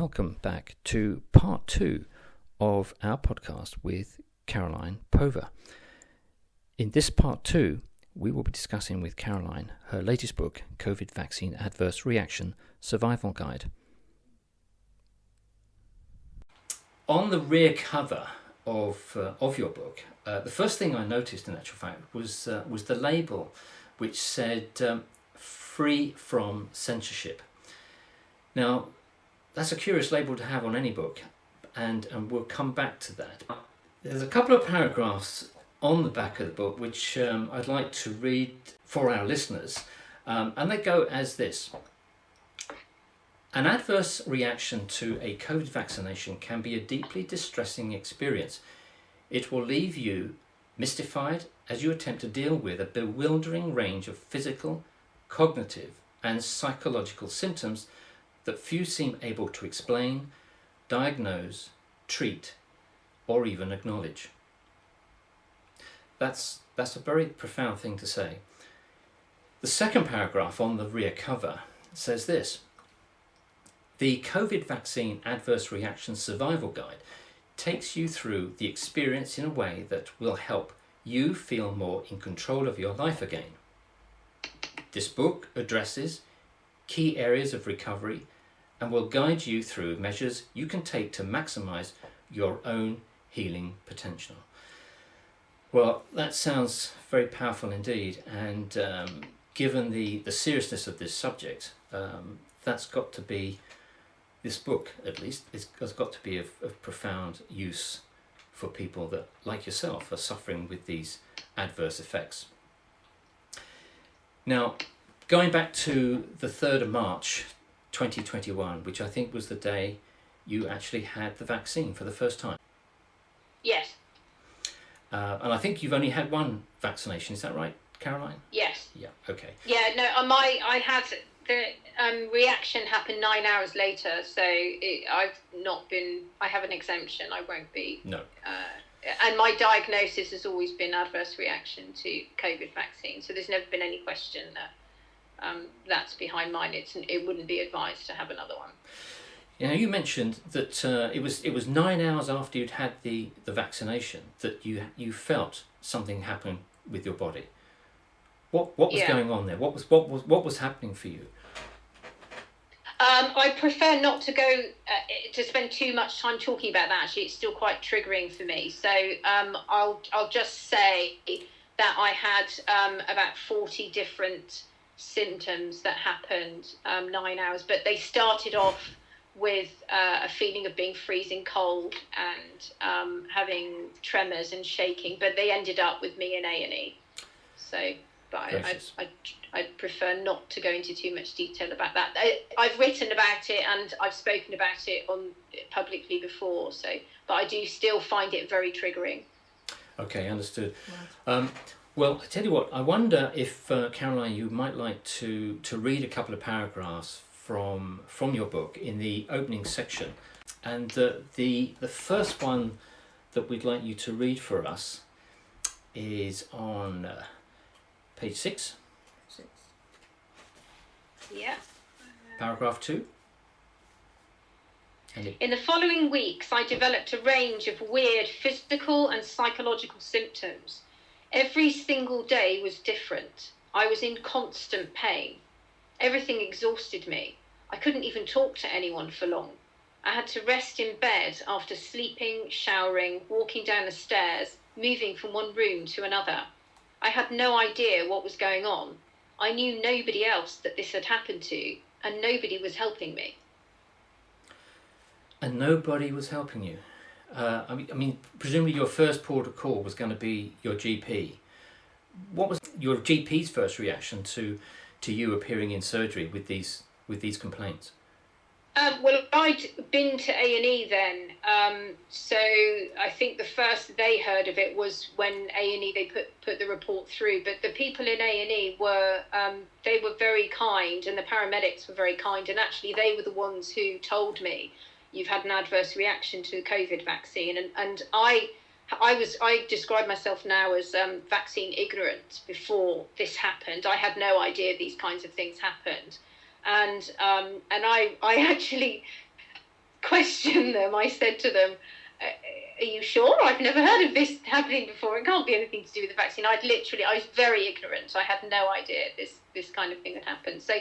welcome back to part 2 of our podcast with Caroline Pover. In this part 2, we will be discussing with Caroline her latest book, COVID Vaccine Adverse Reaction Survival Guide. On the rear cover of your book, the first thing I noticed, in actual fact, was the label, which said "Free from Censorship." Now, that's a curious label to have on any book, and we'll come back to that. There's a couple of paragraphs on the back of the book which I'd like to read for our listeners, and they go as this. An adverse reaction to a COVID vaccination can be a deeply distressing experience. It will leave you mystified as you attempt to deal with a bewildering range of physical, cognitive, and psychological symptoms that few seem able to explain, diagnose, treat, or even acknowledge. That's a very profound thing to say. The second paragraph on the rear cover says this. The COVID Vaccine Adverse Reaction Survival Guide takes you through the experience in a way that will help you feel more in control of your life again. This book addresses key areas of recovery and will guide you through measures you can take to maximize your own healing potential. Well, that sounds very powerful indeed, and given the seriousness of this subject, that's got to be, this book at least, has got to be of profound use for people that, like yourself, are suffering with these adverse effects. Now, going back to the 3rd of March 2021, which I think was the day you actually had the vaccine for the first time. Yes. And I think you've only had one vaccination, is that right, Caroline? Yes. Yeah, okay. Yeah, no, I had the reaction happened 9 hours later, so I have an exemption, I won't be. No. And my diagnosis has always been adverse reaction to COVID vaccine, so there's never been any question that that's behind mine. It wouldn't be advised to have another one. Now, you mentioned that it was 9 hours after you'd had the vaccination that you felt something happen with your body. What was going on there? What was happening for you? I prefer not to go to spend too much time talking about that. Actually, it's still quite triggering for me. So I'll just say that I had about 40 different symptoms that happened 9 hours, but they started off with a feeling of being freezing cold and having tremors and shaking, but they ended up with me in A&E. So, but I prefer not to go into too much detail about that. I've written about it and I've spoken about it publicly before, so, but I do still find it very triggering. Okay, understood. Well, I tell you what, I wonder if, Caroline, you might like to read a couple of paragraphs from your book in the opening section. And the first one that we'd like you to read for us is on page 6. Yeah. Paragraph 2. In the following weeks, I developed a range of weird physical and psychological symptoms. Every single day was different. I was in constant pain. Everything exhausted me. I couldn't even talk to anyone for long. I had to rest in bed after sleeping, showering, walking down the stairs, moving from one room to another. I had no idea what was going on. I knew nobody else that this had happened to, and nobody was helping me. And nobody was helping you? I mean, presumably your first port of call was going to be your GP. What was your GP's first reaction to you appearing in surgery with these complaints? Well, I'd been to A&E then, so I think the first they heard of it was when A&E they put the report through. But the people in A&E were they were very kind, and the paramedics were very kind, and actually they were the ones who told me, you've had an adverse reaction to the COVID vaccine, and I describe myself now as vaccine ignorant before this happened. I had no idea these kinds of things happened. And I actually question them. I said to them, are you sure? I've never heard of this happening before. It can't be anything to do with the vaccine. I was very ignorant. I had no idea this kind of thing had happened. So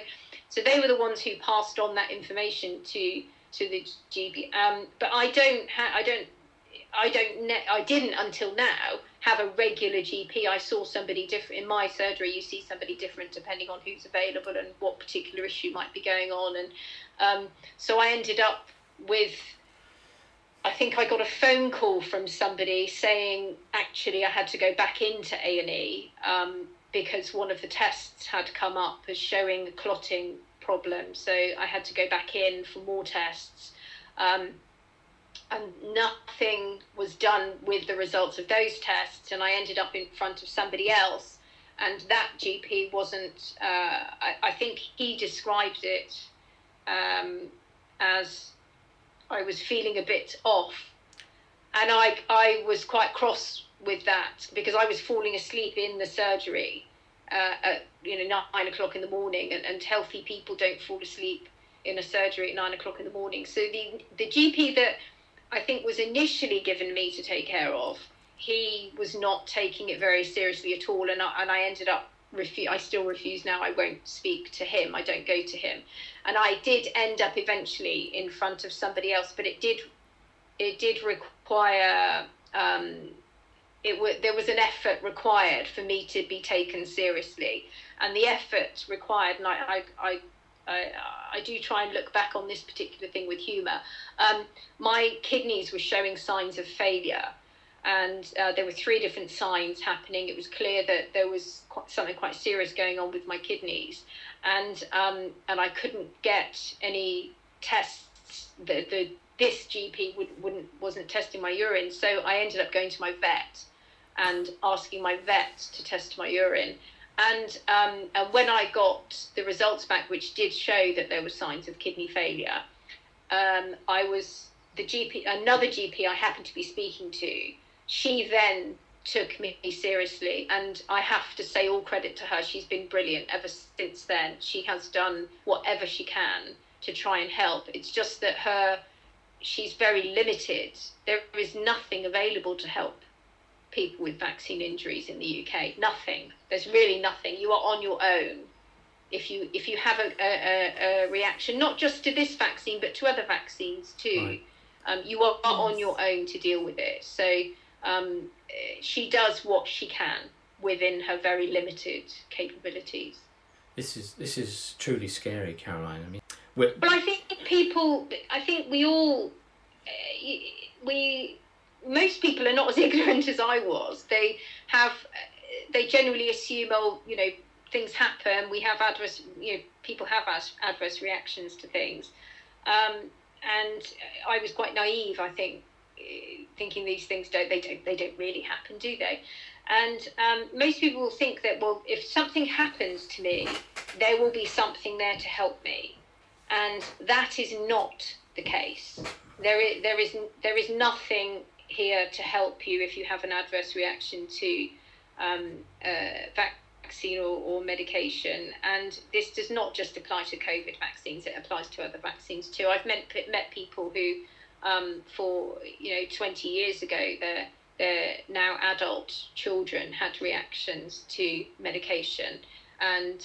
they were the ones who passed on that information to the GP. But I didn't until now have a regular GP. I saw somebody different in my surgery. You see somebody different depending on who's available and what particular issue might be going on. And so I ended up with, I think I got a phone call from somebody saying actually I had to go back into A&E because one of the tests had come up as showing a clotting problem. So I had to go back in for more tests. And nothing was done with the results of those tests, and I ended up in front of somebody else, and that GP wasn't, I think he described it as I was feeling a bit off, and I was quite cross with that because I was falling asleep in the surgery at 9 o'clock in the morning, and healthy people don't fall asleep in a surgery at 9 o'clock in the morning. So the GP that I think was initially given me to take care of, he was not taking it very seriously at all, and I ended up I still refuse now. I won't speak to him. I don't go to him, and I did end up eventually in front of somebody else, but it did require there was an effort required for me to be taken seriously, and the effort required, and I do try and look back on this particular thing with humour. My kidneys were showing signs of failure, and there were 3 different signs happening. It was clear that there was something quite serious going on with my kidneys, and I couldn't get any tests. This GP wasn't testing my urine, so I ended up going to my vet and asking my vet to test my urine. And when I got the results back, which did show that there were signs of kidney failure, another GP I happened to be speaking to, she then took me seriously, and I have to say all credit to her. She's been brilliant ever since then. She has done whatever she can to try and help. It's just that she's very limited. There is nothing available to help people with vaccine injuries in the UK. Nothing. There's really nothing. You are on your own. If you have a reaction, not just to this vaccine, but to other vaccines too, right. You are on your own to deal with it. So she does what she can within her very limited capabilities. This is truly scary, Caroline. I mean, well, I think we all, most people are not as ignorant as I was. They generally assume, things happen. We have people have adverse reactions to things, and I was quite naive, I think, thinking these things don't really happen, do they? And most people will think that, well, if something happens to me, there will be something there to help me, and that is not the case. There is nothing here to help you if you have an adverse reaction to vaccine or medication. And this does not just apply to COVID vaccines, it applies to other vaccines too. I've met people who for 20 years ago, their now adult children had reactions to medication, and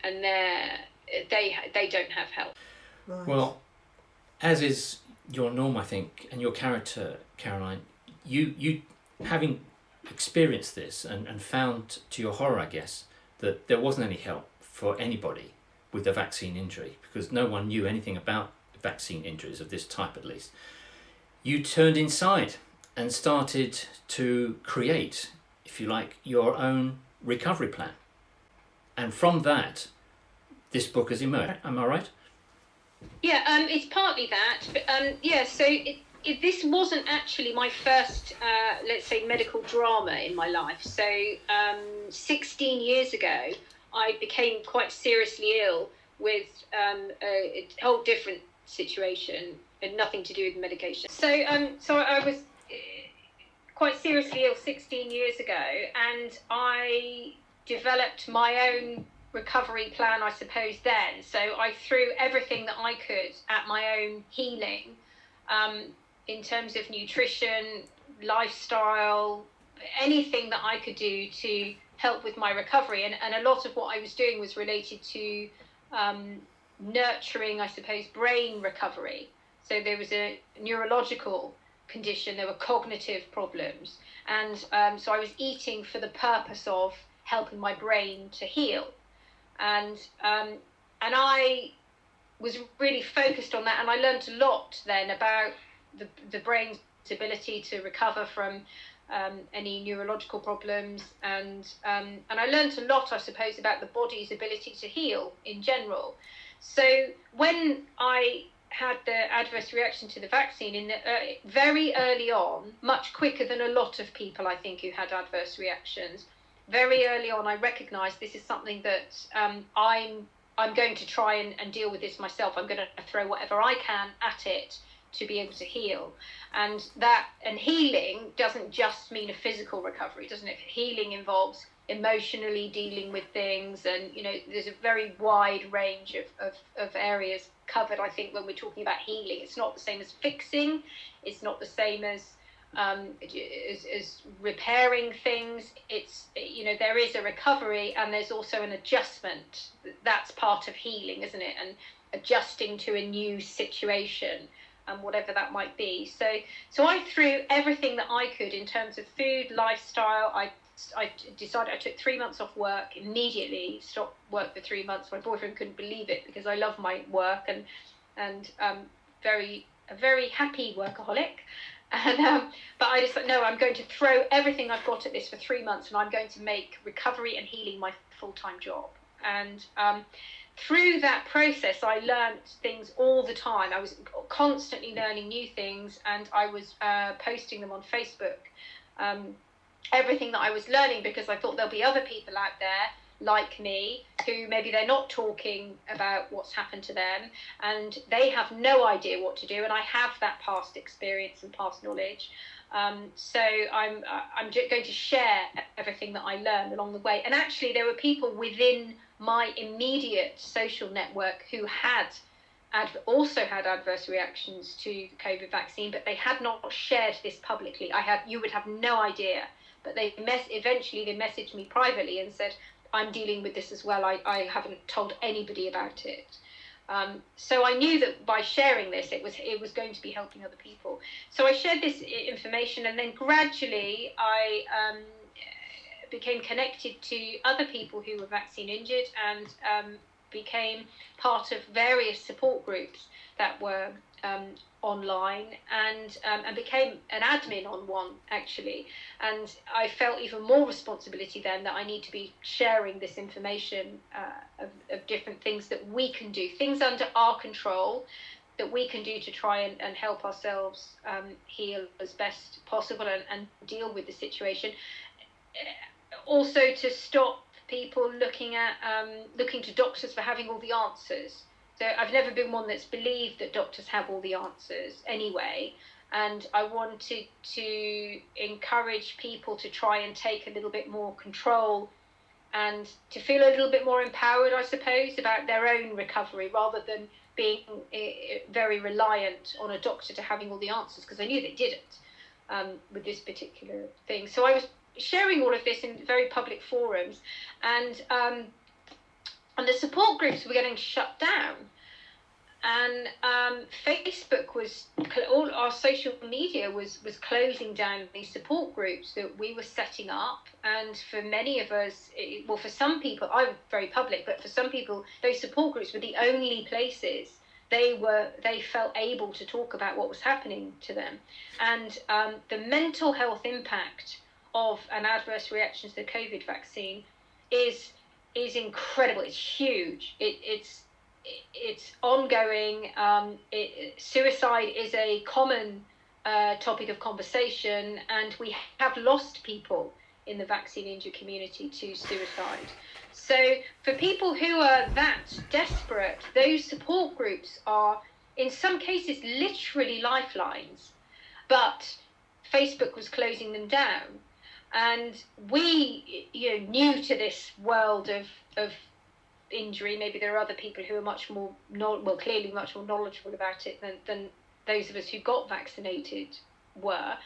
they don't have help. Right. Well, as is your norm, I think, and your character, Caroline, you having experienced this and found, to your horror, I guess, that there wasn't any help for anybody with a vaccine injury, because no one knew anything about vaccine injuries of this type, at least. You turned inside and started to create, if you like, your own recovery plan. And from that, this book has emerged. Am I right? Yeah, it's partly that. But, so this wasn't actually my first, let's say, medical drama in my life. So 16 years ago, I became quite seriously ill with a whole different situation and nothing to do with medication. So I was quite seriously ill 16 years ago, and I developed my own recovery plan, I suppose, then. So I threw everything that I could at my own healing, in terms of nutrition, lifestyle, anything that I could do to help with my recovery. And a lot of what I was doing was related to nurturing, I suppose, brain recovery. So there was a neurological condition, there were cognitive problems. And so I was eating for the purpose of helping my brain to heal. And I was really focused on that. And I learned a lot then about the brain's ability to recover from any neurological problems, and I learned a lot, I suppose, about the body's ability to heal in general. So when I had the adverse reaction to the vaccine in the, very early on, much quicker than a lot of people, I think, who had adverse reactions, very early on I recognised this is something that I'm going to try and deal with this myself. I'm going to throw whatever I can at it to be able to heal. And healing doesn't just mean a physical recovery, doesn't it? Healing involves emotionally dealing with things, and there's a very wide range of areas covered, I think, when we're talking about healing. It's not the same as fixing, it's not the same as repairing things. It's there is a recovery and there's also an adjustment. That's part of healing, isn't it? And adjusting to a new situation, and whatever that might be. So I threw everything that I could in terms of food, lifestyle. I decided I took 3 months off work immediately, stopped work for 3 months. My boyfriend couldn't believe it because I love my work and a very happy workaholic. And but I just thought, no, I'm going to throw everything I've got at this for 3 months, and I'm going to make recovery and healing my full-time job. And through that process, I learned things all the time. I was constantly learning new things, and I was posting them on Facebook, everything that I was learning, because I thought there'll be other people out there like me who maybe they're not talking about what's happened to them, and they have no idea what to do, and I have that past experience and past knowledge. So I'm going to share everything that I learned along the way. And actually there were people within my immediate social network who had also had adverse reactions to the COVID vaccine, but they had not shared this publicly. You would have no idea, but eventually they messaged me privately and said, I'm dealing with this as well. I haven't told anybody about it. So I knew that by sharing this, it was going to be helping other people. So I shared this information, and then gradually I became connected to other people who were vaccine injured, and became part of various support groups that were online, and became an admin on one, actually. And I felt even more responsibility then that I need to be sharing this information of different things that we can do, things under our control that we can do to try and help ourselves heal as best possible and deal with the situation. Also to stop people looking to doctors for having all the answers. So I've never been one that's believed that doctors have all the answers anyway, and I wanted to encourage people to try and take a little bit more control and to feel a little bit more empowered, I suppose, about their own recovery, rather than being very reliant on a doctor to having all the answers, because I knew they didn't with this particular thing. So I was sharing all of this in very public forums, and the support groups were getting shut down, and Facebook all our social media was closing down these support groups that we were setting up. And for many of us, for some people, I'm very public, but for some people, those support groups were the only places they felt able to talk about what was happening to them. And the mental health impact of an adverse reaction to the COVID vaccine is incredible. It's huge. It's ongoing. Suicide is a common topic of conversation, and we have lost people in the vaccine injured community to suicide. So for people who are that desperate, those support groups are in some cases literally lifelines, but Facebook was closing them down. And we, new to this world of injury, maybe there are other people who are much more, clearly much more knowledgeable about it than those of us who got vaccinated were,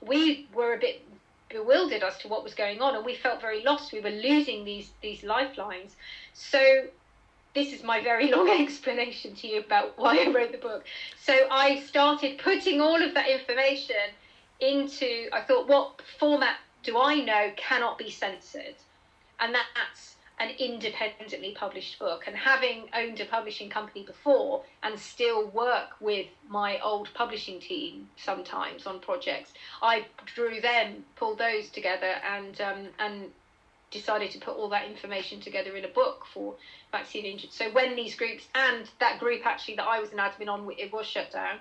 we were a bit bewildered as to what was going on, and we felt very lost. We were losing these lifelines. So this is my very long explanation to you about why I wrote the book. So I started putting all of that information into, I thought, what format do I know cannot be censored? And that's an independently published book. And having owned a publishing company before and still work with my old publishing team sometimes on projects, I pulled those together and decided to put all that information together in a book for vaccine injured. So when these groups, and that group actually that I was an admin on, it was shut down.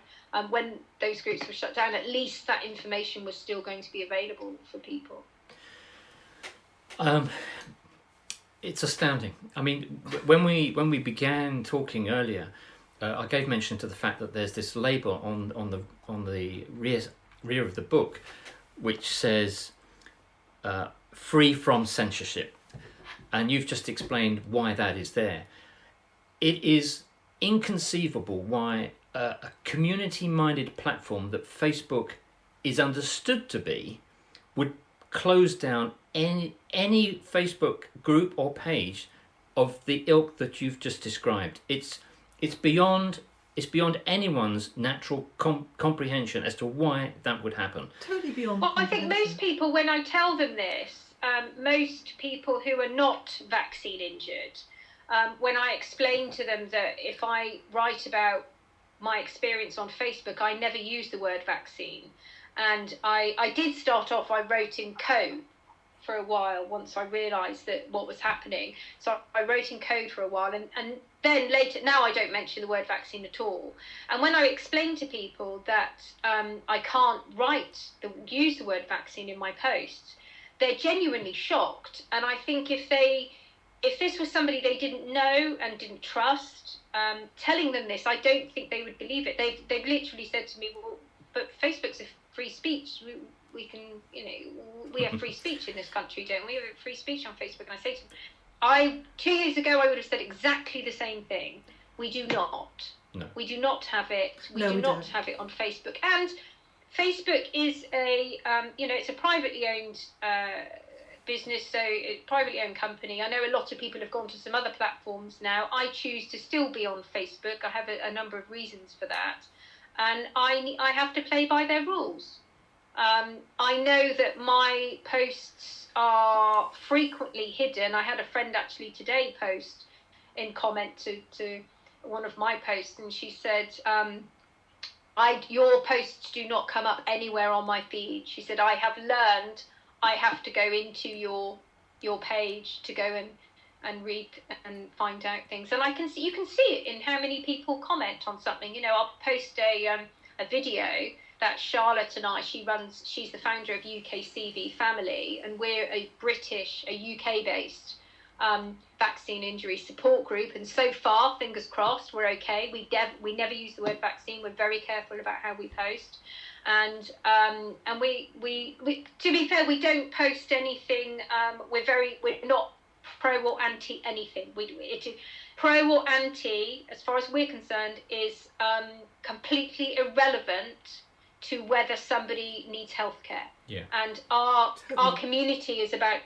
When those groups were shut down, at least that information was still going to be available for people. It's astounding. I mean, when we began talking earlier, I gave mention to the fact that there's this label on the rear of the book, which says "free from censorship," and you've just explained why that is there. It is inconceivable why a community-minded platform that Facebook is understood to be would close down any Facebook group or page of the ilk that you've just described. It's beyond anyone's natural comprehension as to why that would happen. Totally beyond. Well, I think most people, when I tell them this, most people who are not vaccine injured, when I explain to them that if I write about my experience on Facebook, I never use the word vaccine. And I did start off, I wrote in code for a while once I realised that what was happening. So I wrote in code for a while, and then later, now I don't mention the word vaccine at all. And when I explain to people that I can't use the word vaccine in my posts, they're genuinely shocked. And I think if this was somebody they didn't know and didn't trust, telling them this, I don't think they would believe it. They've literally said to me, well, but Facebook's a free speech. We can, we have free speech in this country, don't we? We have free speech on Facebook. And I say to them, 2 years ago, I would have said exactly the same thing. We do not. No. We do not have it. We No, do we not don't. have it on Facebook. And Facebook is it's a privately owned business, so a privately owned company. I know a lot of people have gone to some other platforms now. I choose to still be on Facebook. I have a number of reasons for that. And I have to play by their rules. I know that my posts are frequently hidden. I had a friend actually today post in comment to one of my posts, and she said, your posts do not come up anywhere on my feed. She said, I have learned I have to go into your page to go and read and find out things. And you can see it in how many people comment on something. I'll post a video that Charlotte and she's the founder of UKCV Family, and we're a UK-based vaccine injury support group. And so far, fingers crossed, we're okay. We never use the word vaccine. We're very careful about how we post. And we to be fair, we don't post anything. We're not pro or anti anything. Pro or anti, as far as we're concerned, is completely irrelevant to whether somebody needs healthcare. Yeah. And our community is about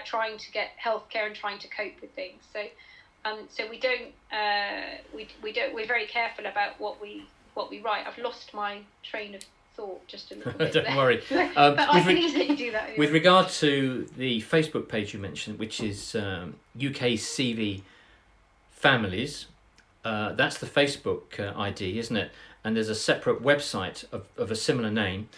trying to get healthcare and trying to cope with things. So we don't we're very careful about what we write. I've lost my train of thought just a little bit. Don't worry. But I can easily do that. With regard to the Facebook page you mentioned, which is UKCV Families, that's the Facebook ID, isn't it? And there's a separate website of a similar name.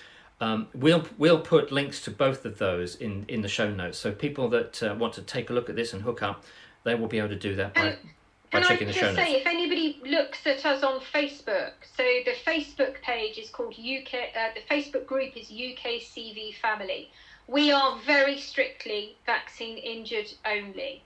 We'll put links to both of those in the show notes. So people that want to take a look at this and hook up, they will be able to do that by checking the show notes. Can I just say, if anybody looks at us on Facebook, so the Facebook page is called the Facebook group is UKCV Family. We are very strictly vaccine injured only.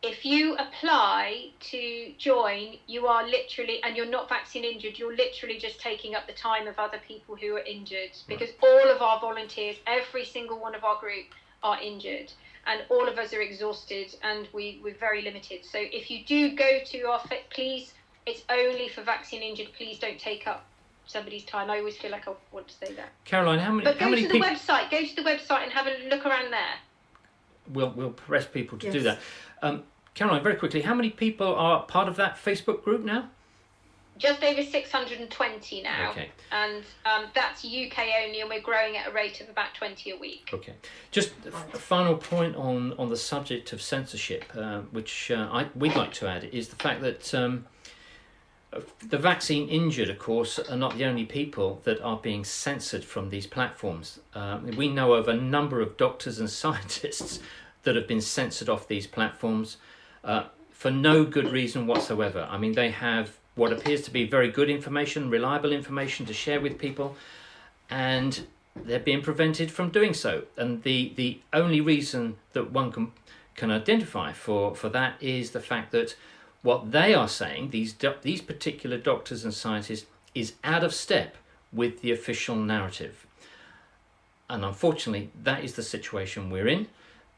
If you apply to join, you are literally, and you're not vaccine injured, you're literally just taking up the time of other people who are injured, because all of our volunteers, every single one of our group are injured, and all of us are exhausted, and we're very limited. So if you do go to our please, it's only for vaccine injured. Please don't take up somebody's time. I always feel like I want to say that. Caroline, how many? But how many go to the website and have a look around there. We'll press people to do that. Caroline, very quickly, how many people are part of that Facebook group now? Just over 620 now. Okay. And that's UK only, and we're growing at a rate of about 20 a week. Okay. Just a final point on the subject of censorship, which we'd like to add, is the fact that the vaccine injured, of course, are not the only people that are being censored from these platforms. We know of a number of doctors and scientists that have been censored off these platforms for no good reason whatsoever. I mean, they have what appears to be very good information, reliable information to share with people, and they're being prevented from doing so. And the only reason that one can identify for that is the fact that what they are saying, these particular doctors and scientists, is out of step with the official narrative. And unfortunately, that is the situation we're in.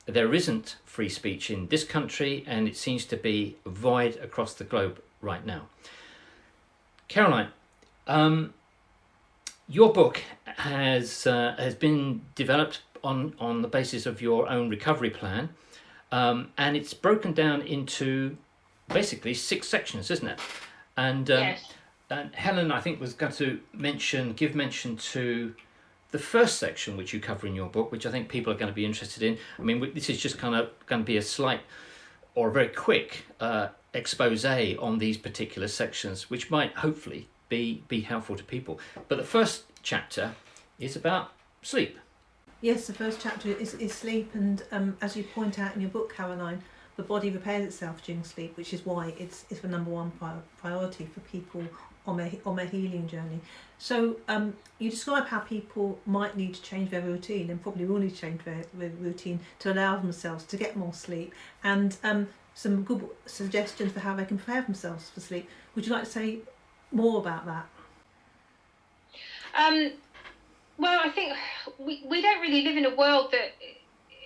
There isn't free speech in this country, and it seems to be void across the globe right now. Caroline, your book has been developed on the basis of your own recovery plan, and it's broken down into basically 6 sections, isn't it? And yes. And Helen, I think, was going to give mention to the first section which you cover in your book, which I think people are going to be interested in. I mean, this is just kind of going to be a slight or a very quick expose on these particular sections, which might hopefully be helpful to people. But the first chapter is about sleep. Yes, the first chapter is sleep, and as you point out in your book, Caroline, the body repairs itself during sleep, which is why it's the number one priority for people on their healing journey. So you describe how people might need to change their routine, and probably will need to change their routine to allow themselves to get more sleep, and some good suggestions for how they can prepare themselves for sleep. Would you like to say more about that? Well, I think we don't really live in a world that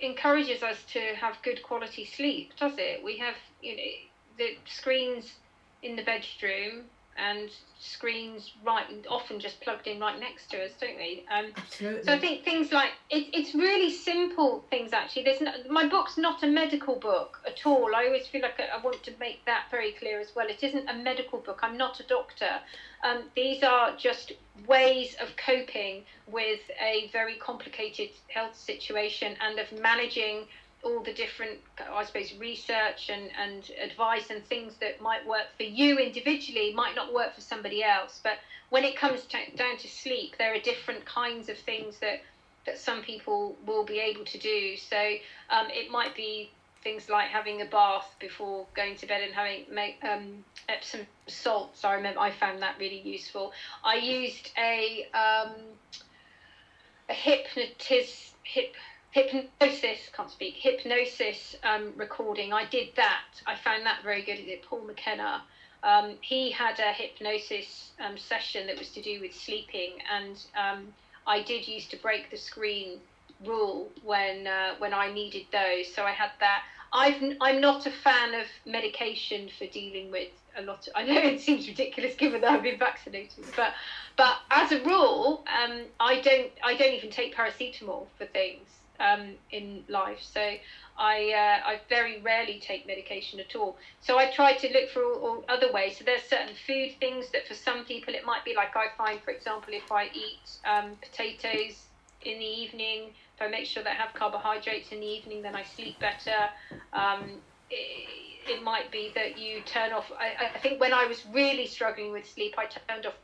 encourages us to have good quality sleep, does it? We have, the screens in the bedroom and screens often just plugged in right next to us, don't we? Absolutely. So I think things like it's really simple things. Actually, my book's not a medical book at all. I always feel like I want to make that very clear as well. It isn't a medical book. I'm not a doctor. These are just ways of coping with a very complicated health situation and of managing all the different, I suppose, research and advice and things that might work for you individually might not work for somebody else. But when it comes down to sleep, there are different kinds of things that some people will be able to do. So it might be things like having a bath before going to bed and having Epsom salts. I found that really useful. I used a hypnosis recording. I did that. I found that very good. Paul McKenna. He had a hypnosis session that was to do with sleeping, and I did used to break the screen rule when I needed those. So I had that. I'm not a fan of medication for dealing with a lot of, I know it seems ridiculous given that I've been vaccinated, but as a rule, I don't even take paracetamol for things in life. So I very rarely take medication at all. So I try to look for all other ways. So there's certain food things that for some people it might be like, I find, for example, if I eat potatoes in the evening, if I make sure that I have carbohydrates in the evening, then I sleep better. It might be that you turn off, I think when I was really struggling with sleep, I turned off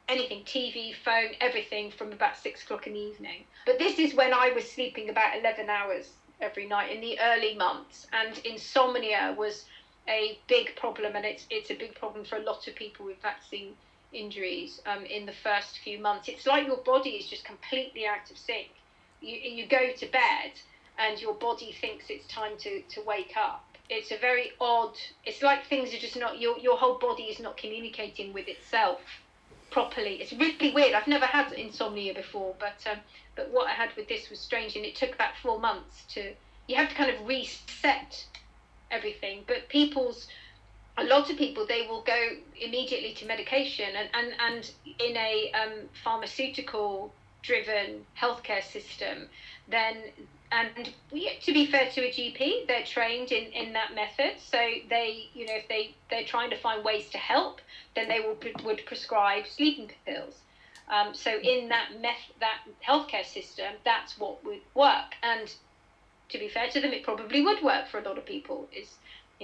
anything, TV, phone, everything from about 6 o'clock in the evening. But this is when I was sleeping about 11 hours every night in the early months, and insomnia was a big problem, and it's a big problem for a lot of people with vaccine injuries in the first few months. It's like your body is just completely out of sync. You go to bed and your body thinks it's time to wake up. It's a very odd, it's like things are just not, your whole body is not communicating with itself properly. It's really weird. I've never had insomnia before, but what I had with this was strange, and it took about 4 months you have to kind of reset everything. But people's a lot of people, they will go immediately to medication, and in a pharmaceutical driven healthcare system, then, and to be fair to a GP, they're trained in that method, so they, you know, if they're trying to find ways to help, then they would prescribe sleeping pills. So in that healthcare system, that's what would work, and to be fair to them, it probably would work for a lot of people.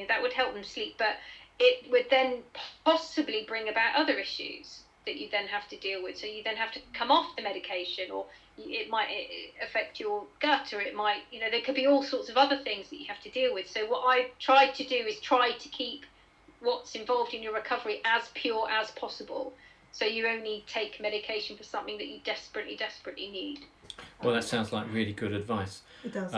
That would help them sleep, but it would then possibly bring about other issues that you then have to deal with. So you then have to come off the medication, or it might affect your gut, or it might, there could be all sorts of other things that you have to deal with. So what I tried to do is try to keep what's involved in your recovery as pure as possible. So you only take medication for something that you desperately need. Well, that sounds like really good advice. It does.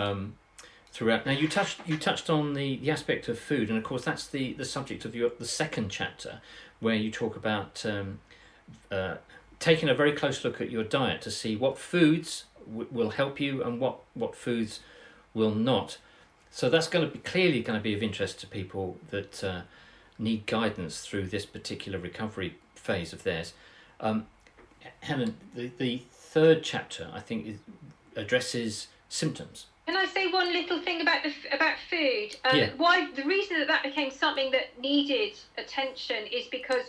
Throughout. Now, you touched on the aspect of food, and of course that's the subject of the second chapter, where you talk about taking a very close look at your diet to see what foods will help you and what foods will not. So that's clearly going to be of interest to people that need guidance through this particular recovery phase of theirs. Helen, the third chapter, I think, addresses symptoms. Can I say one little thing about food? Yeah. Why the reason that became something that needed attention is because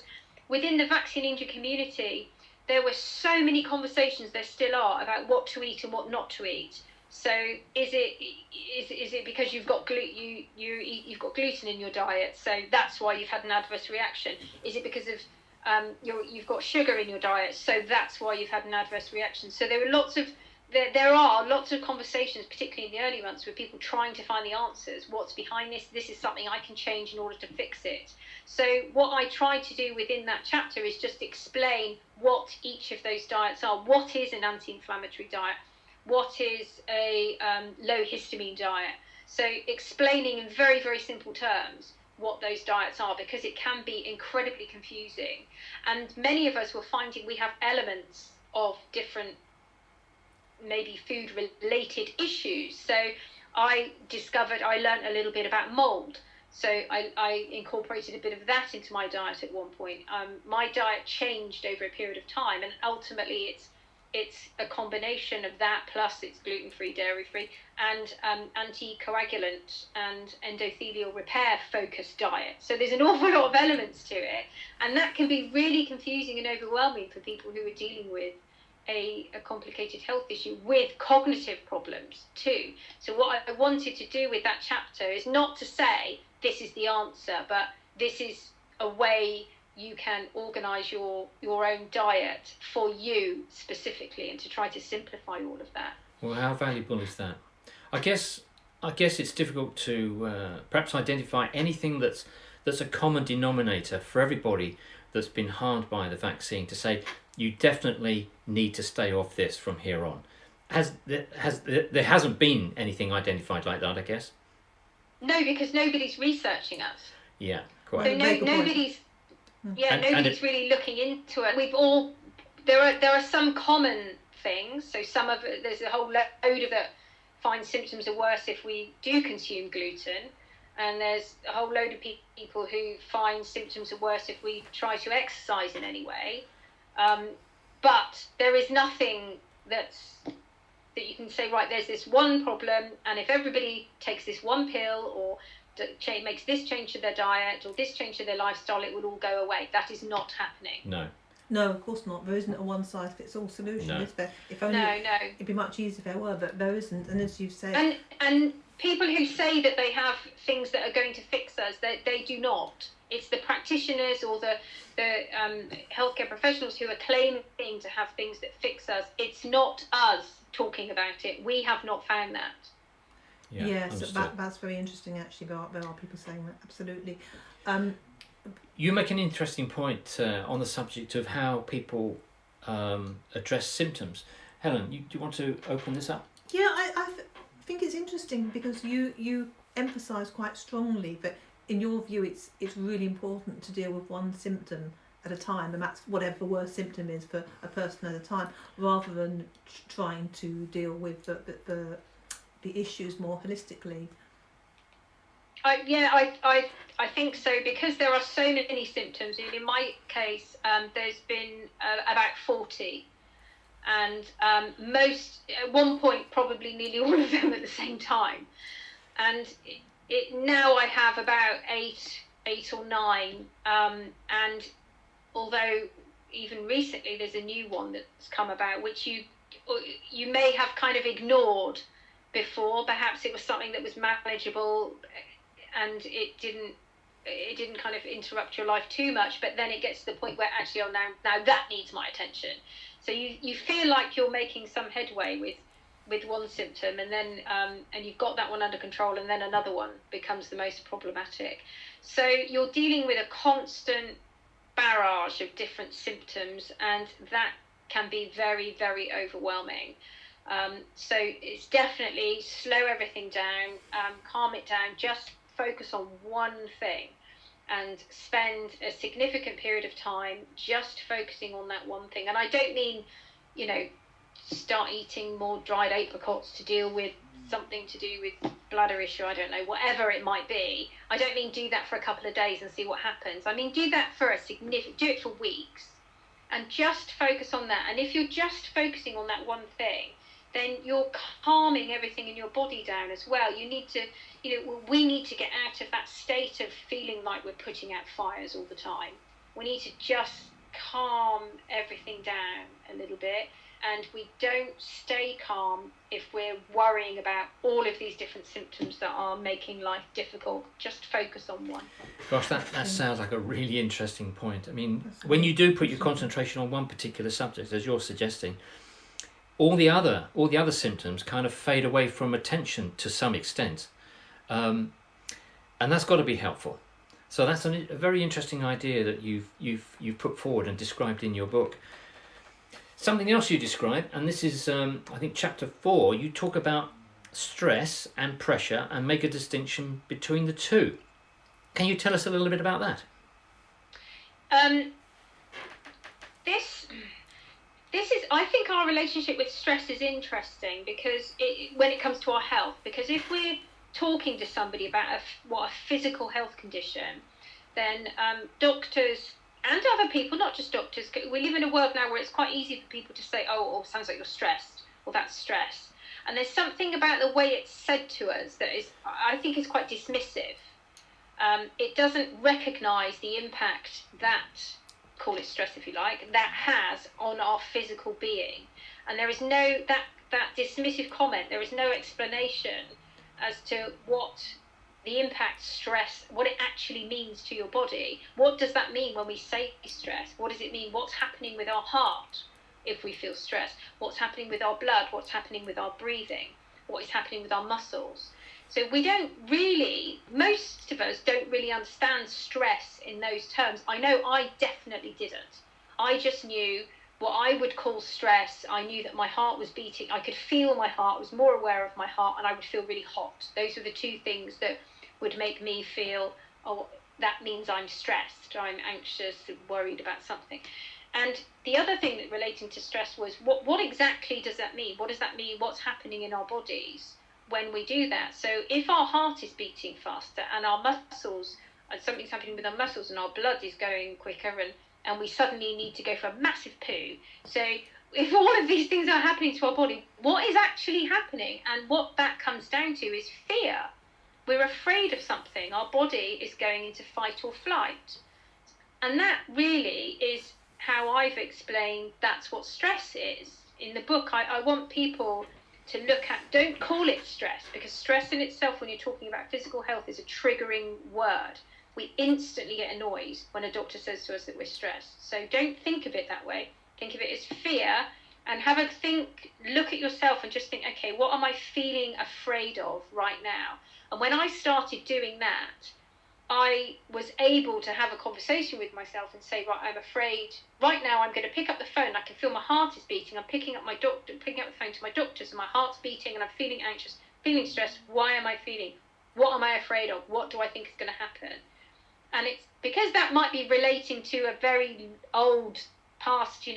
within the vaccine injury community, there were so many conversations, there still are, about what to eat and what not to eat. So is it because you've got you've got gluten in your diet, so that's why you've had an adverse reaction? Is it because of you've got sugar in your diet, so that's why you've had an adverse reaction? So there are lots of conversations, particularly in the early months, with people trying to find the answers. What's behind this? This is something I can change in order to fix it. So what I tried to do within that chapter is just explain what each of those diets are. What is an anti-inflammatory diet? What is a low histamine diet? So explaining in very, very simple terms what those diets are, because it can be incredibly confusing. And many of us were finding we have elements of different maybe food related issues. So I learned a little bit about mold, so I incorporated a bit of that into my diet at one point. My diet changed over a period of time, and ultimately it's a combination of that, plus it's gluten-free, dairy-free, and anticoagulant and endothelial repair focused diet. So there's an awful lot of elements to it, and that can be really confusing and overwhelming for people who are dealing with a complicated health issue with cognitive problems too. So what I wanted to do with that chapter is not to say this is the answer, but this is a way you can organise your own diet for you specifically, and to try to simplify all of that. Well, how valuable is that? I guess it's difficult to perhaps identify anything that's a common denominator for everybody that's been harmed by the vaccine, to say you definitely need to stay off this from here on. There hasn't been anything identified like that, I guess? No, because nobody's researching us. Yeah, quite. So nobody's really looking into it. There are some common things. So there's a whole load of that find symptoms are worse if we do consume gluten. And there's a whole load of people who find symptoms are worse if we try to exercise in any way. But there is nothing that you can say, right, there's this one problem, and if everybody takes this one pill or makes this change to their diet or this change to their lifestyle, it will all go away. That is not happening. No, of course not. There isn't a one-size-fits-all solution, is there? If only, no. It'd be much easier if there were, but there isn't. And as you've said... And people who say that they have things that are going to fix us, they do not. It's the practitioners or the healthcare professionals who are claiming to have things that fix us. It's not us talking about it. We have not found that. Yeah, so that's very interesting, actually. There are people saying that, absolutely. You make an interesting point on the subject of how people address symptoms. Helen, do you want to open this up? Yeah, I think it's interesting because you emphasise quite strongly that in your view it's really important to deal with one symptom at a time, and that's whatever the worst symptom is for a person at a time, rather than trying to deal with the issues more holistically. I think so, because there are so many symptoms. In my case, there's been about 40, and most at one point probably nearly all of them at the same time. And now I have about eight or nine, and although even recently there's a new one that's come about, which you may have kind of ignored before. Perhaps it was something that was manageable, and it didn't kind of interrupt your life too much, but then it gets to the point where actually, now that needs my attention. So you feel like you're making some headway with one symptom, and then and you've got that one under control, and then another one becomes the most problematic. So you're dealing with a constant barrage of different symptoms, and that can be very, very overwhelming. So it's definitely slow everything down, calm it down, just focus on one thing, and spend a significant period of time just focusing on that one thing. And I don't mean, start eating more dried apricots to deal with something to do with bladder issue, I don't know, whatever it might be. I don't mean do that for a couple of days and see what happens. I mean do that for do it for weeks, and just focus on that. And if you're just focusing on that one thing, then you're calming everything in your body down as well. You need to, we need to get out of that state of feeling like we're putting out fires all the time. We need to just calm everything down a little bit, and we don't stay calm if we're worrying about all of these different symptoms that are making life difficult. Just focus on one. Gosh, that sounds like a really interesting point. I mean, when you do put your concentration on one particular subject, as you're suggesting, all the other symptoms kind of fade away from attention to some extent, and that's got to be helpful. So that's a very interesting idea that you've put forward and described in your book. Something else you describe, and this is I think chapter 4. You talk about stress and pressure and make a distinction between the two. Can you tell us a little bit about that? This is, I think our relationship with stress is interesting, because when it comes to our health, because if we're talking to somebody about a physical health condition, then doctors and other people, not just doctors, we live in a world now where it's quite easy for people to say, oh, sounds like you're stressed, or that's stress. And there's something about the way it's said to us that I think is quite dismissive. It doesn't recognise the impact that, call it stress if you like, that has on our physical being. And there is no, that dismissive comment, there is no explanation as to what the impact stress, what it actually means to your body. What does that mean when we say stress? What does it mean? What's happening with our heart if we feel stress? What's happening with our blood? What's happening with our breathing? What is happening with our muscles? So we don't really, most of us don't really understand stress in those terms. I know I definitely didn't. I just knew what I would call stress. I knew that my heart was beating. I could feel my heart, I was more aware of my heart, and I would feel really hot. Those were the two things that would make me feel, oh, that means I'm stressed, I'm anxious, worried about something. And the other thing that relating to stress was, what exactly does that mean? What does that mean? What's happening in our bodies when we do that? So if our heart is beating faster and our muscles, something's happening with our muscles and our blood is going quicker, and we suddenly need to go for a massive poo. So if all of these things are happening to our body, what is actually happening? And what that comes down to is fear. We're afraid of something. Our body is going into fight or flight. And that really is how I've explained that's what stress is. In the book, I want people to look at, don't call it stress, because stress in itself, when you're talking about physical health, is a triggering word. We instantly get annoyed when a doctor says to us that we're stressed. So don't think of it that way. Think of it as fear, and have a think, look at yourself and just think, okay, what am I feeling afraid of right now? And when I started doing that, I was able to have a conversation with myself and say, right, I'm afraid. Right now, I'm going to pick up the phone. I can feel my heart is beating. I'm picking up the phone to my doctor, so my heart's beating, and I'm feeling anxious, feeling stressed. Why am I feeling? What am I afraid of? What do I think is going to happen? And it's because that might be relating to a very old past,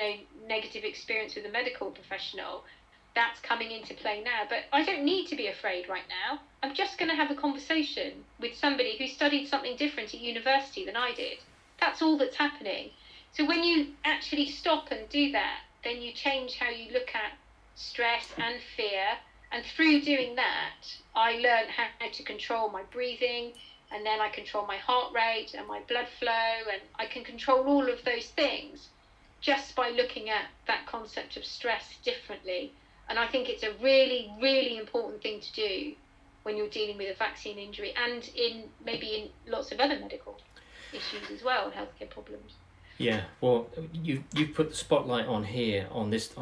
negative experience with a medical professional. That's coming into play now. But I don't need to be afraid right now. I'm just going to have a conversation with somebody who studied something different at university than I did. That's all that's happening. So when you actually stop and do that, then you change how you look at stress and fear. And through doing that, I learned how to control my breathing, and then I control my heart rate and my blood flow, and I can control all of those things just by looking at that concept of stress differently. And I think it's a really, really important thing to do when you're dealing with a vaccine injury, and maybe in lots of other medical issues as well, healthcare problems. Yeah, well, you put the spotlight on here on this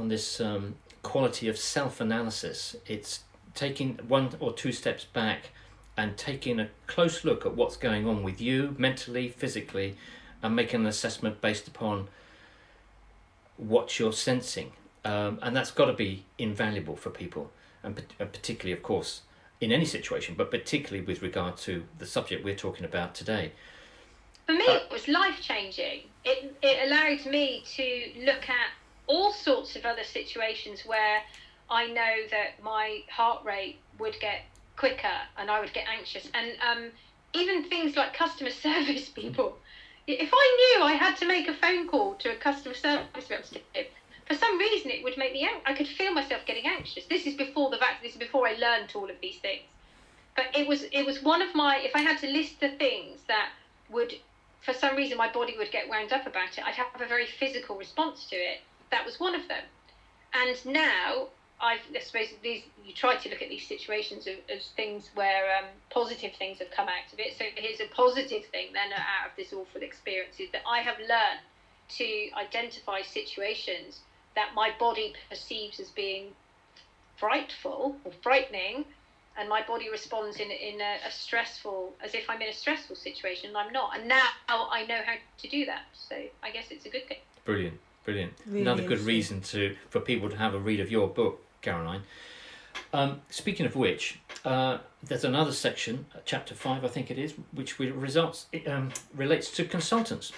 quality of self-analysis. It's taking 1 or 2 steps back and taking a close look at what's going on with you mentally, physically, and making an assessment based upon what you're sensing. And that's got to be invaluable for people, and particularly, of course, in any situation, but particularly with regard to the subject we're talking about today. For me, it was life-changing. It allowed me to look at all sorts of other situations where I know that my heart rate would get quicker and I would get anxious. And even things like customer service people. If I knew I had to make a phone call to a customer service representative, for some reason it would make me I could feel myself getting anxious. This is before this is before I learned all of these things. But it was one of my, if I had to list the things that would, for some reason my body would get wound up about it, I'd have a very physical response to it. That was one of them. And now I suppose you try to look at these situations as things where positive things have come out of it. So here's a positive thing then out of this awful experience, is that I have learned to identify situations that my body perceives as being frightful or frightening, and my body responds in a stressful, as if I'm in a stressful situation, and I'm not. And now I know how to do that. So I guess it's a good thing. Brilliant. Really another good reason for people to have a read of your book, Caroline. Speaking of which, there's another section, chapter 5, I think it is, which relates to consultants.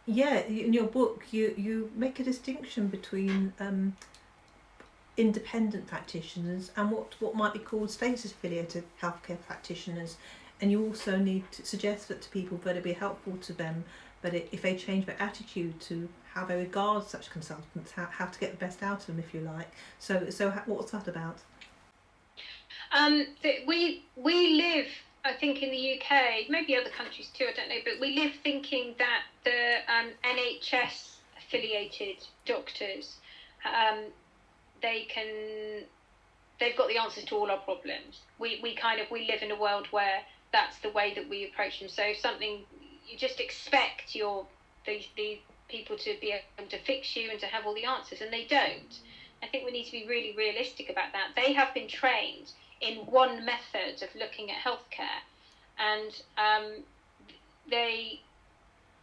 Yeah, in your book, you make a distinction between independent practitioners and what might be called status-affiliated healthcare practitioners, and you also need to suggest that to people that it'd be helpful to them, but if they change their attitude to how they regard such consultants, how to get the best out of them, if you like. So what's that about? We live, I think, in the UK, maybe other countries too, I don't know, but we live thinking that the NHS affiliated doctors, they've got the answers to all our problems. We live in a world where that's the way that we approach them. So something, you just expect the people to be able to fix you and to have all the answers, and they don't. I think we need to be really realistic about that. They have been trained in one method of looking at healthcare, and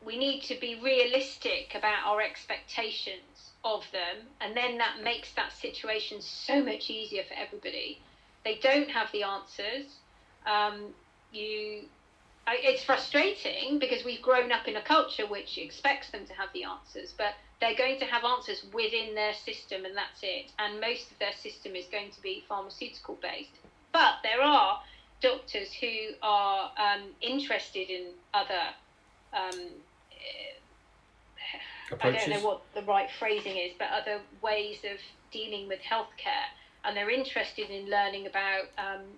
we need to be realistic about our expectations of them, and then that makes that situation so much easier for everybody. They don't have the answers. It's frustrating because we've grown up in a culture which expects them to have the answers, but they're going to have answers within their system, and that's it. And most of their system is going to be pharmaceutical based. But there are doctors who are interested in other approaches. I don't know what the right phrasing is, but other ways of dealing with healthcare. And they're interested in learning about,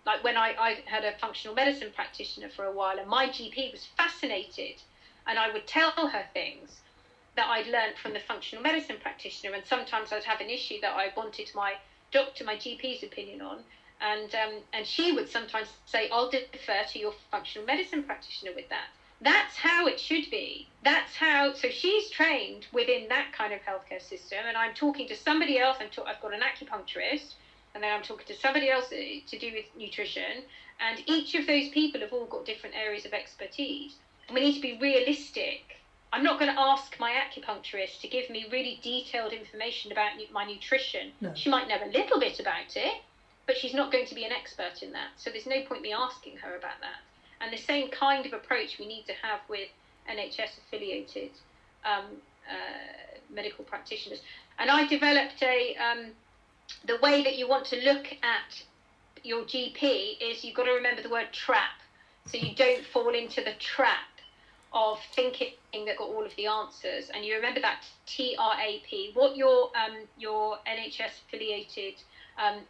like when I had a functional medicine practitioner for a while, and my GP was fascinated, and I would tell her things that I'd learned from the functional medicine practitioner, and sometimes I'd have an issue that I wanted my GP's opinion on, and she would sometimes say, I'll defer to your functional medicine practitioner with that. That's how it should be. So she's trained within that kind of healthcare system, and I'm talking to somebody else. I've got an acupuncturist, and then I'm talking to somebody else to do with nutrition, and each of those people have all got different areas of expertise. And we need to be realistic. I'm not going to ask my acupuncturist to give me really detailed information about my nutrition. No. She might know a little bit about it, but she's not going to be an expert in that. So there's no point me asking her about that. And the same kind of approach we need to have with NHS-affiliated medical practitioners. And I developed the way that you want to look at your GP is you've got to remember the word trap, so you don't fall into the trap of thinking that got all of the answers. And you remember that TRAP, what your NHS affiliated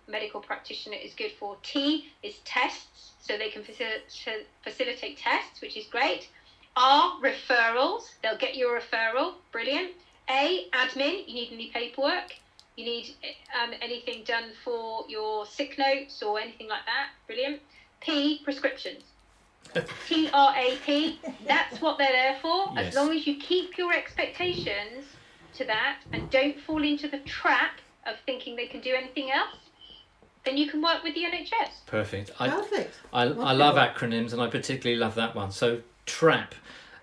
medical practitioner is good for. T is tests, so they can facilitate tests, which is great. R, referrals, they'll get you a referral, brilliant. A, admin, you need any paperwork, you need anything done for your sick notes or anything like that, brilliant. P, prescriptions. TRAP, that's what they're there for. Yes. As long as you keep your expectations to that and don't fall into the trap of thinking they can do anything else, then you can work with the NHS. Perfect. I love acronyms, and I particularly love that one. So TRAP.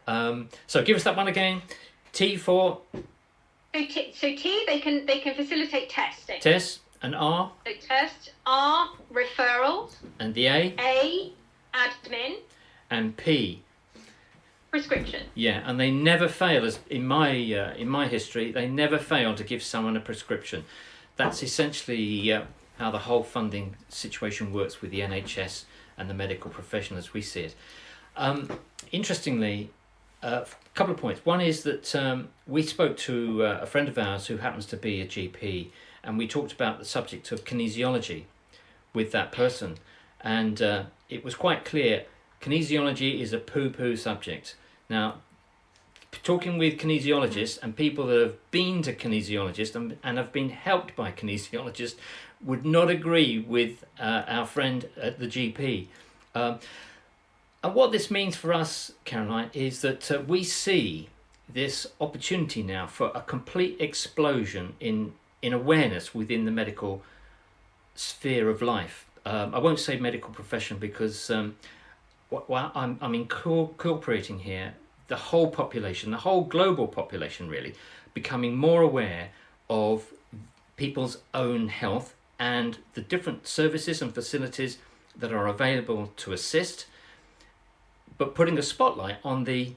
So give us that one again. T for? So T, they can facilitate testing. Tests. And R? So test. R, referrals. And the A? A, admin. And P? Prescription. Yeah, and they never fail. As in my history, they never fail to give someone a prescription. That's essentially how the whole funding situation works with the NHS and the medical profession as we see it. Interestingly, a couple of points. One is that we spoke to a friend of ours who happens to be a GP, and we talked about the subject of kinesiology with that person, and it was quite clear kinesiology is a poo-poo subject. Now, talking with kinesiologists and people that have been to kinesiologists and have been helped by kinesiologists would not agree with our friend at the GP. And what this means for us, Caroline, is that we see this opportunity now for a complete explosion in awareness within the medical sphere of life. I won't say medical profession because I'm incorporating here the whole population, the whole global population really, becoming more aware of people's own health and the different services and facilities that are available to assist, but putting a spotlight on the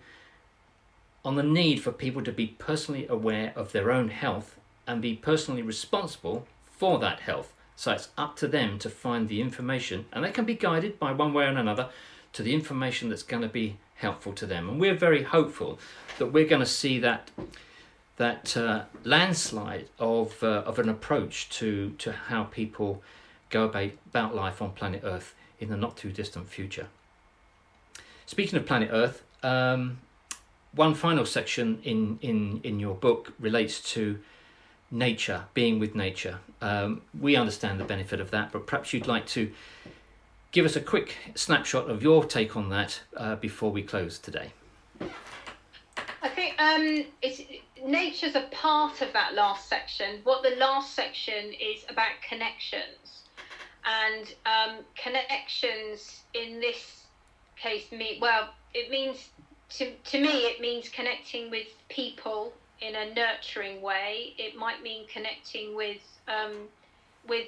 need for people to be personally aware of their own health and be personally responsible for that health. So it's up to them to find the information, and they can be guided by one way or another to the information that's going to be helpful to them. And we're very hopeful that we're going to see that landslide of an approach to how people go about life on planet Earth in the not too distant future. Speaking of planet Earth, one final section in your book relates to nature, being with nature. We understand the benefit of that, but perhaps you'd like to give us a quick snapshot of your take on that before we close today. I think nature's a part of that last section. What the last section is about connections, and connections in this case it means to me it means connecting with people in a nurturing way. It might mean connecting with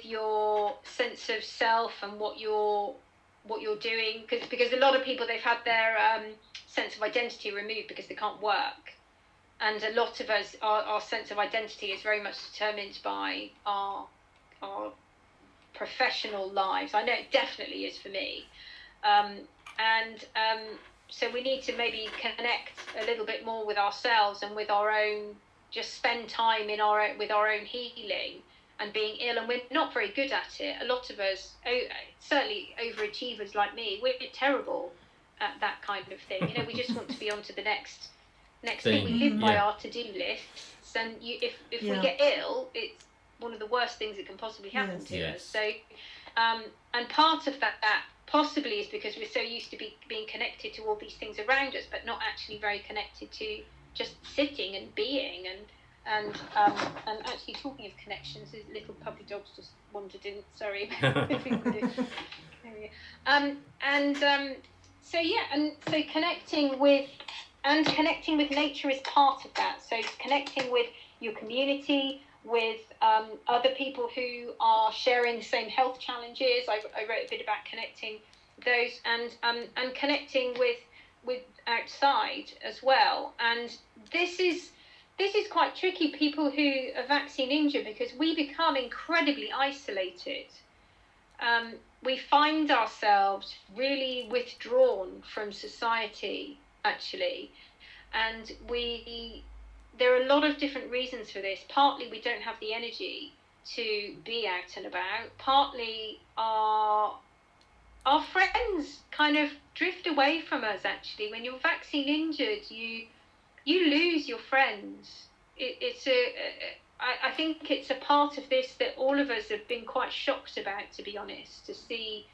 your sense of self and what you're doing, because a lot of people, they've had their sense of identity removed because they can't work, and a lot of us, our sense of identity is very much determined by our professional lives. I know it definitely is for me, so we need to maybe connect a little bit more with ourselves and with our own, just spend time with our own healing and being ill. And we're not very good at it. A lot of us, certainly overachievers like me, we're terrible at that kind of thing. We just want to be on to the next thing. We live by our to-do lists, and if we get ill, it's one of the worst things that can possibly happen to us. So, and part of that possibly is because we're so used to being connected to all these things around us, but not actually very connected to just sitting and being. And actually, talking of connections, these little puppy dogs just wandered in. Sorry. So connecting with nature is part of that. So connecting with your community, with other people who are sharing the same health challenges. I wrote a bit about connecting those, and connecting with outside as well. And this is quite tricky, people who are vaccine injured, because we become incredibly isolated. we find ourselves really withdrawn from society, actually, and there are a lot of different reasons for this. Partly we don't have the energy to be out and about. Partly our friends kind of drift away from us, actually. When you're vaccine injured, you lose your friends. I think it's a part of this that all of us have been quite shocked about, to be honest, to see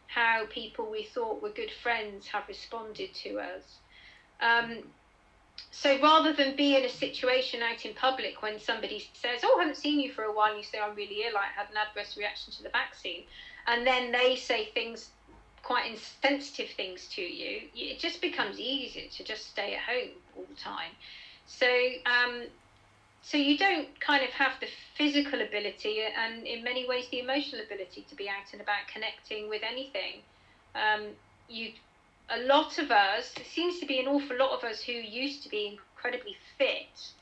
how people we thought were good friends have responded to us. So rather than be in a situation out in public when somebody says, "Oh, I haven't seen you for a while," and you say, "I'm really ill, I had an adverse reaction to the vaccine," and then they say things, quite insensitive things to you, it just becomes easier to just stay at home all the time. So you don't kind of have the physical ability and in many ways the emotional ability to be out and about connecting with anything. A lot of us, there seems to be an awful lot of us who used to be incredibly fit.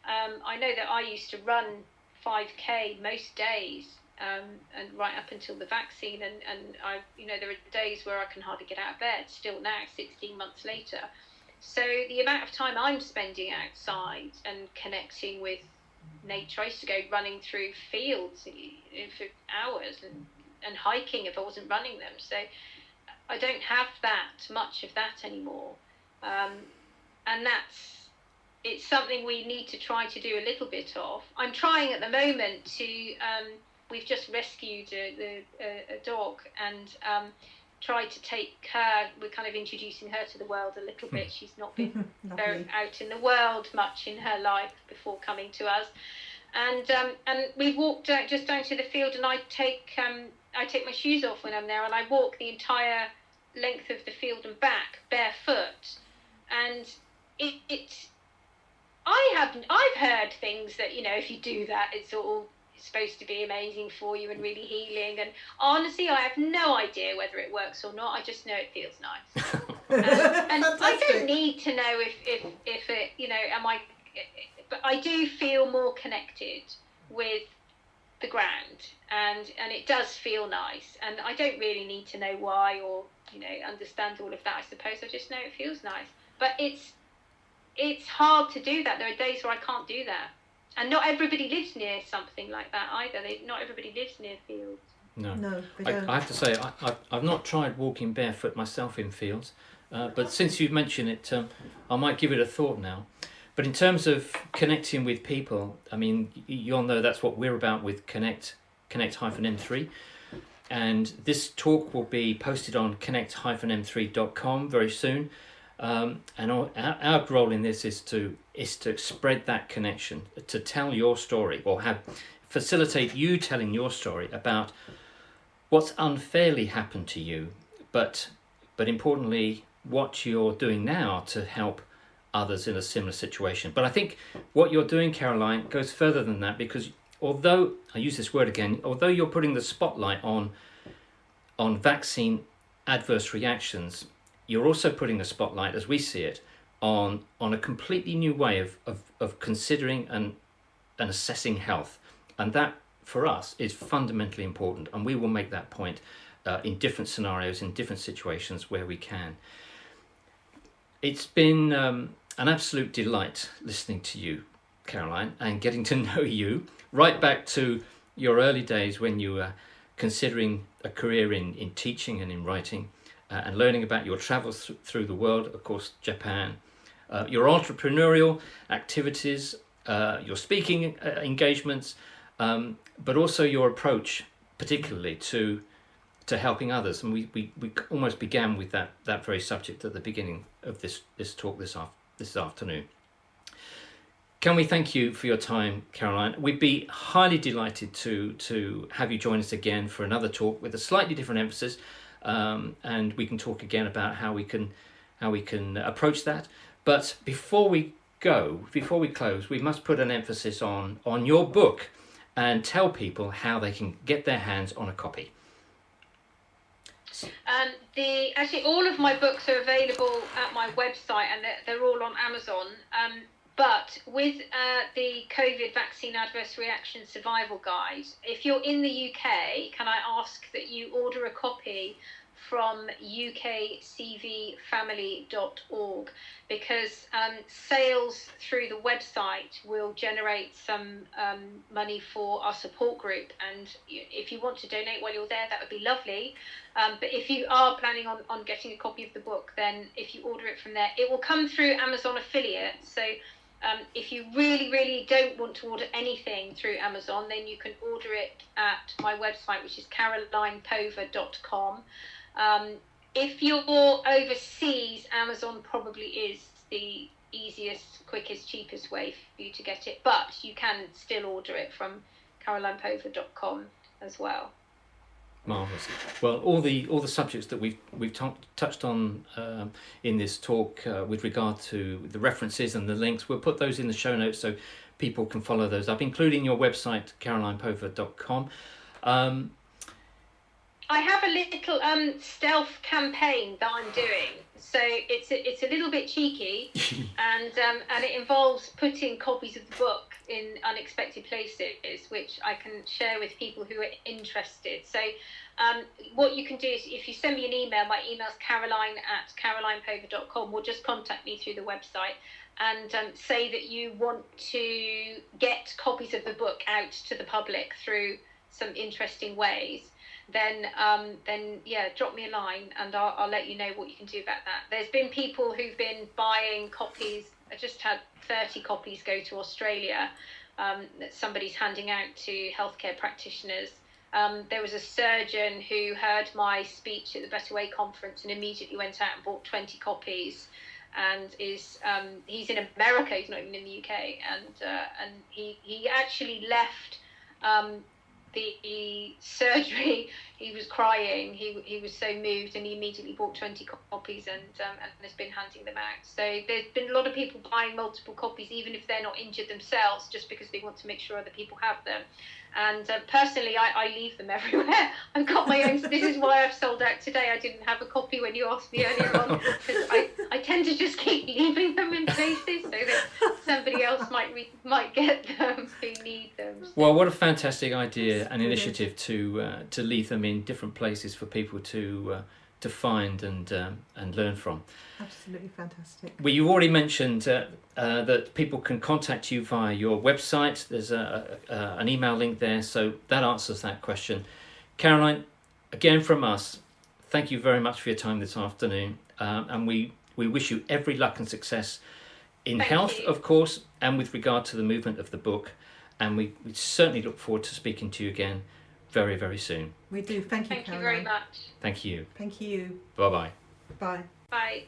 I know that I used to run 5k most days, and right up until the vaccine, and I, there are days where I can hardly get out of bed still now, 16 months later. So the amount of time I'm spending outside and connecting with nature, I used to go running through fields for hours and hiking if I wasn't running them. So I don't have that much of that anymore, and it's something we need to try to do a little bit of. I'm trying at the moment to. We've just rescued a dog and tried to take her. We're kind of introducing her to the world a little bit. She's not been very out in the world much in her life before coming to us, and we walked just down to the field, and I take my shoes off when I'm there, and I walk the entire length of the field and back barefoot, and I've heard things that, if you do that, it's all supposed to be amazing for you and really healing, and honestly I have no idea whether it works or not. I just know it feels nice. And I don't need to know if it, but I do feel more connected with the ground, and it does feel nice, and I don't really need to know why or understand all of that. I suppose I just know it feels nice, but it's hard to do that. There are days where I can't do that, and not everybody lives near something like that either. Not everybody lives near fields. No, I have to say I've not tried walking barefoot myself in fields, but since you've mentioned it, I might give it a thought now. But in terms of connecting with people, I mean, you all know that's what we're about with Connect-M3. And this talk will be posted on connect-m3.com very soon. And our role in this is to spread that connection, to tell your story, or facilitate you telling your story about what's unfairly happened to you, but importantly, what you're doing now to help others in a similar situation. But I think what you're doing, Caroline, goes further than that, because although, I use this word again, although you're putting the spotlight on vaccine adverse reactions, you're also putting a spotlight, as we see it, on a completely new way of considering and assessing health. And that, for us, is fundamentally important. And we will make that point in different scenarios, in different situations where we can. It's been an absolute delight listening to you, Caroline, and getting to know you right back to your early days when you were considering a career in teaching and in writing, and learning about your travels through the world, of course, Japan, your entrepreneurial activities, your speaking engagements, but also your approach, particularly to helping others. And we almost began with that very subject at the beginning of this talk this afternoon. Can we thank you for your time, Caroline? We'd be highly delighted to have you join us again for another talk with a slightly different emphasis, and we can talk again about how we can approach that. But before we close, we must put an emphasis on your book and tell people how they can get their hands on a copy. Actually, all of my books are available at my website, and they're all on Amazon. But with the COVID vaccine adverse reaction survival guide, if you're in the UK, can I ask that you order a copy from ukcvfamily.org, because sales through the website will generate some money for our support group, and if you want to donate while you're there, that would be lovely. But if you are planning on getting a copy of the book, then if you order it from there, it will come through Amazon affiliate. So if you really don't want to order anything through Amazon, then you can order it at my website, which is carolinepover.com. If you're overseas, Amazon probably is the easiest, quickest, cheapest way for you to get it, but you can still order it from carolinepover.com as well. Marvellous. Well, all the subjects that we've touched on in this talk with regard to the references and the links, we'll put those in the show notes so people can follow those up, including your website, carolinepover.com. I have a little stealth campaign that I'm doing, so it's a little bit cheeky, and it involves putting copies of the book in unexpected places, which I can share with people who are interested. So what you can do is, if you send me an email, my email's caroline@carolinepover.com, or just contact me through the website and say that you want to get copies of the book out to the public through some interesting ways. Then yeah, drop me a line and I'll let you know what you can do about that. There's been people who've been buying copies. I just had 30 copies go to Australia that somebody's handing out to healthcare practitioners. There was a surgeon who heard my speech at the Better Way conference and immediately went out and bought 20 copies, and he's in America, he's not even in the UK, and he actually left the surgery. He was crying, he was so moved, and he immediately bought 20 copies and has been handing them out. So there's been a lot of people buying multiple copies, even if they're not injured themselves, just because they want to make sure other people have them. And personally, I leave them everywhere. I've got my own. This is why I've sold out today. I didn't have a copy when you asked me earlier on, because I tend to just keep leaving them in places so that somebody else might get them who need them. Well, what a fantastic idea and initiative to leave them in different places for people to find and learn from. Absolutely fantastic. Well, you already mentioned that people can contact you via your website. There's an email link there, so that answers that question. Caroline, again from us, thank you very much for your time this afternoon, and we wish you every luck and success in health, of course, and with regard to the movement of the book, and we certainly look forward to speaking to you again very, very soon. We do. Thank you, Thank Caroline. you very much. Thank you. Thank you. Bye-bye. Bye. Bye.